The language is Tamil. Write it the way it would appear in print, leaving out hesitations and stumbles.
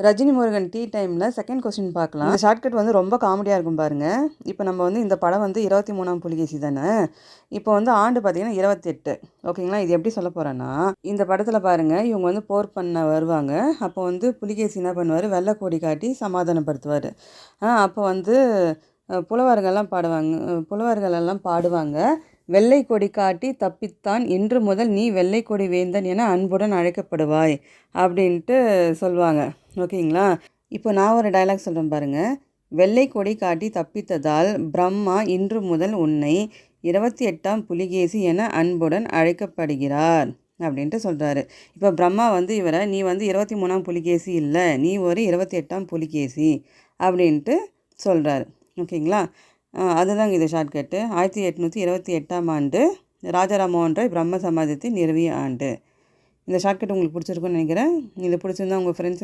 ரஜினி முருகன் டீ டைமில் செகண்ட் கொஸ்டின் பார்க்கலாம். இந்த ஷார்ட்கட் வந்து ரொம்ப காமெடியாக இருக்கும் பாருங்கள். இப்போ நம்ம வந்து இந்த படம் வந்து 23ஆம் புலிகேசி தானே. இப்போ வந்து ஆண்டு பார்த்தீங்கன்னா 28. ஓகேங்களா. இது எப்படி சொல்ல போகிறேன்னா, இந்த படத்தில் பாருங்கள், இவங்க வந்து போர் பண்ண வருவாங்க. அப்போ வந்து புலிகேசி என்ன பண்ணுவார், வெள்ளைக்கொடி காட்டி சமாதானப்படுத்துவார். அப்போ வந்து புலவர்கள் எல்லாம் பாடுவாங்க. வெள்ளை கொடி காட்டி தப்பித்தான், இன்று முதல் நீ வெள்ளை கொடி வேந்தன் என அன்புடன் அழைக்கப்படுவாய் அப்படின்ட்டு சொல்லுவாங்க. ஓகேங்களா. இப்போ நான் ஒரு டயலாக் சொல்கிறேன் பாருங்கள். வெள்ளை கொடி காட்டி தப்பித்ததால் பிரம்மா இன்று முதல் உன்னை 28ஆம் புலிகேசி என அன்புடன் அழைக்கப்படுகிறார் அப்படின்ட்டு சொல்கிறாரு. இப்போ பிரம்மா வந்து இவரை, நீ வந்து 23ஆம் புலிகேசி இல்லை, நீ ஒரு 28ஆம் புலிகேசி அப்படின்ட்டு சொல்கிறாரு. ஓகேங்களா. அதுதாங்க இது ஷார்ட்கட்டு. 1828ஆம் ஆண்டு ராஜாராம் மோகன் ராய் பிரம்ம சமாஜத்தை நிறுவிய ஆண்டு. இந்த ஷார்ட்கட் உங்களுக்கு பிடிச்சிருக்குன்னு நினைக்கிறேன். இது பிடிச்சிருந்தா உங்கள் ஃப்ரெண்ட்ஸ்